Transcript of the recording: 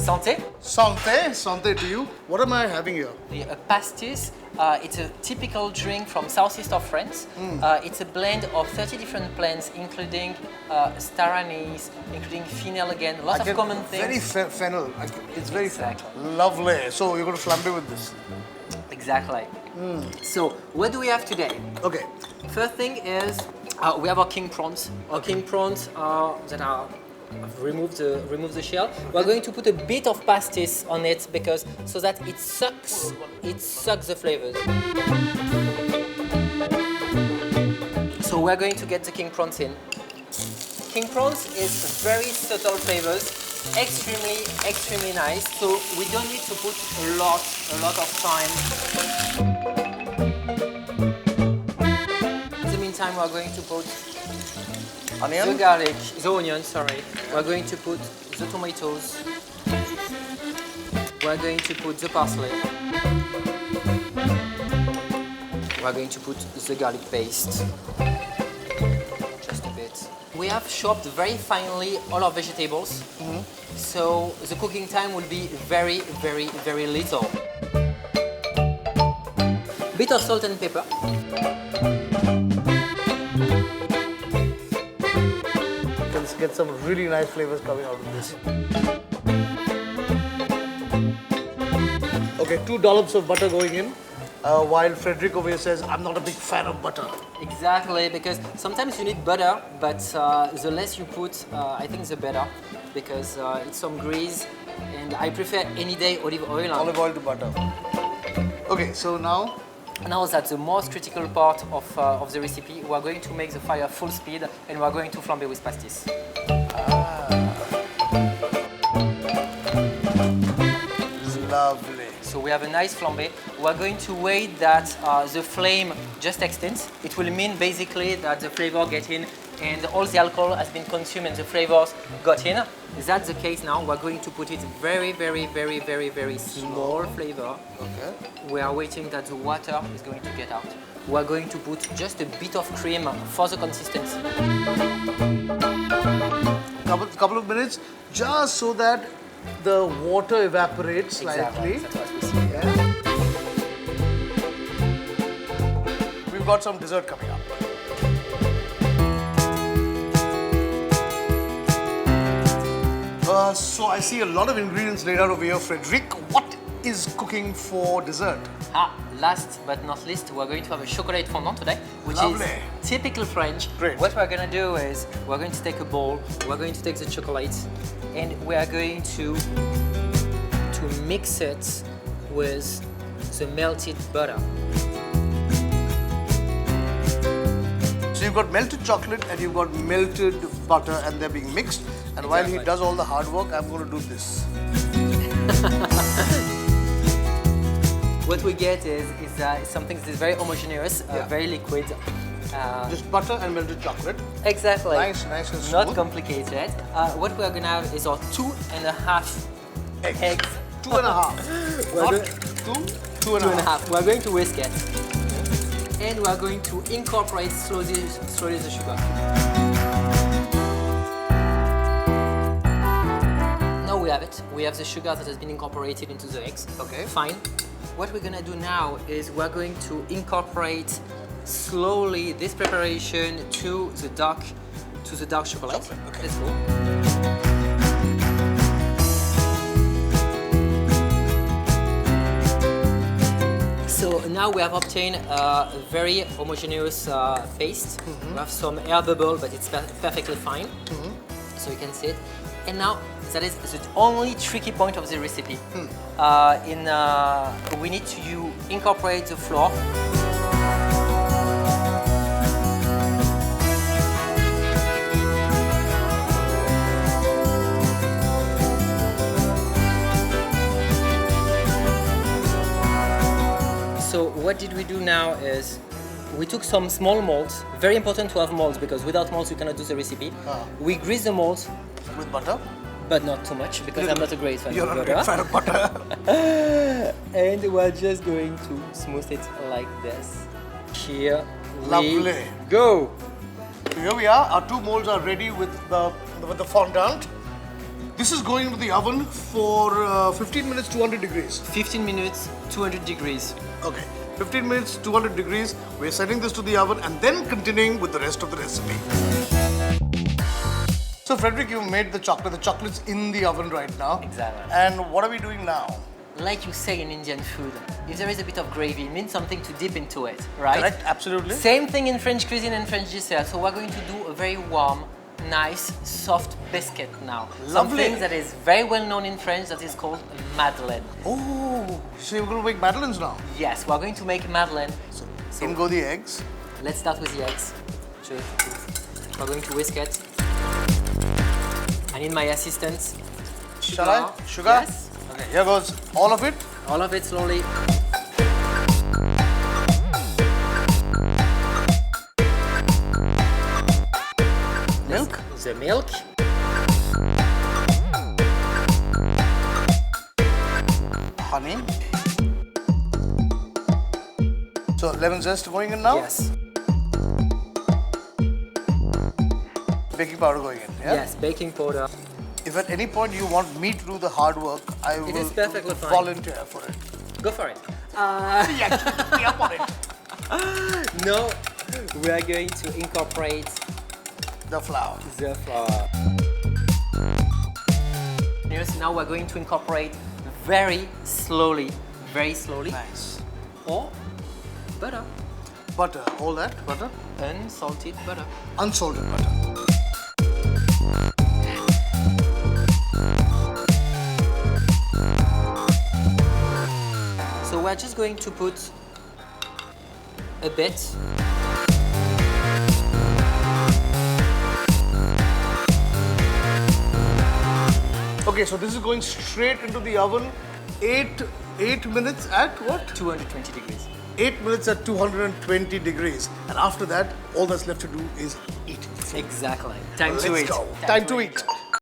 Santé. Santé, santé to you. What am I having here? A pastis, it's a typical drink from southeast of France. It's a blend of 30 different plants, including star anise, including fennel again, lots of common things. Very fennel. It's very Exactly. lovely. So you're going to flambe with this. Exactly. So what do we have today? Okay. First thing is we have our king prawns. Our king prawns that are remove the shell. We're going to put a bit of pastis on it because so that it sucks the flavors. So we're going to get the king prawns in. King prawns is very subtle flavors, extremely nice. So we don't need to put a lot of time. In the meantime, we're going to put Onion? the garlic, the onion, sorry. We're going to put the tomatoes. We're going to put the parsley. We're going to put the garlic paste. Just a bit. We have chopped very finely all our vegetables. So the cooking time will be very little. Bit of salt and pepper. Get some really nice flavors coming out of this. Okay, 2 dollops of butter going in, while Frederick over here says, I'm not a big fan of butter. Exactly, because sometimes you need butter, but the less you put, I think the better, because it's some grease, and I prefer any day olive oil. Olive oil to butter. Okay, so now? Now that's the most critical part of the recipe. We are going to make the fire full speed, and we are going to flambe with pastis. Lovely. So we have a nice flambe. We are going to wait that the flame just extends. It will mean basically that the flavor get in and all the alcohol has been consumed and the flavors got in. That's the case now. We're going to put it very small flavor. Okay. We are waiting that the water is going to get out. We're going to put just a bit of cream for the consistency. Couple of minutes, just so that the water evaporates slightly. Exactly. That's what we see. Yeah. We've got some dessert coming up. So I see a lot of ingredients laid out over here, Frederick. What is cooking for dessert? Last but not least, we're going to have a chocolate fondant today, which Lovely. is typical French. Great. What we're going to do is we're going to take a bowl, we're going to take the chocolate, and we are going to mix it with the melted butter. So you've got melted chocolate and you've got melted butter, and they're being mixed. And while he does all the hard work, I'm going to do this. What we get is something that is very homogeneous, very liquid. Just butter and melted chocolate. Exactly. Nice and smooth. Not complicated. What we are going to have is our 2.5 eggs. 2.5. We're Not going- 2.5. 2.5. We're going to whisk it. And we are going to incorporate slowly the sugar. Now we have it. We have the sugar that has been incorporated into the eggs. Okay. Fine. What we're gonna do now is we're going to incorporate slowly this preparation to the dark chocolate. Okay. Let's go. So now we have obtained a very homogeneous paste. We have some air bubble, but it's perfectly fine. So you can see it. And now that is the only tricky point of the recipe. We need to incorporate the flour. So what did we do now is we took some small molds. Very important to have molds because without molds you cannot do the recipe. We grease the molds With butter? but not too much because I'm not a great fan You're of not a butter. big fan of butter. And we're just going to smooth it like this. Here Lovely. we go. So here we are. Our 2 molds are ready with the fondant. This is going into the oven for 15 minutes, 200 degrees. 15 minutes, 200 degrees. Okay, 15 minutes, 200 degrees. We're setting this to the oven and then continuing with the rest of the recipe. So Frederick, you made the chocolate. The chocolate's in the oven right now. Exactly. And what are we doing now? Like you say in Indian food, if there is a bit of gravy, it means something to dip into it, right? Correct, absolutely. Same thing in French cuisine and French dessert. So we're going to do a very warm, nice, soft biscuit now. Lovely. Something that is very well known in French that is called Madeleine. Oh, so you're going to make Madeleines now? Yes, we're going to make Madeleine. So in go the eggs. Let's start with the eggs. We're going to whisk it. I need my assistant. Shall I? Sugar? Yes. Okay, here goes all of it. All of it slowly. Milk? The milk. Honey. So lemon zest going in now? Yes. Baking powder going in, yeah? Yes, baking powder. If at any point you want me to do the hard work, I will is perfectly fine. volunteer for it. Go for it. Be up on it. No, we are going to incorporate The flour. the flour. Yes, now we're going to incorporate very slowly. Nice. Or butter. Butter, all that, butter. Unsalted butter. Unsalted butter. So we're just going to put a bit. Okay, so this is going straight into the oven. 8 minutes at what? 220 degrees. 8 minutes at 220 degrees. And after that, all that's left to do is eat. Exactly. Time Let's to eat. go. Time to eat.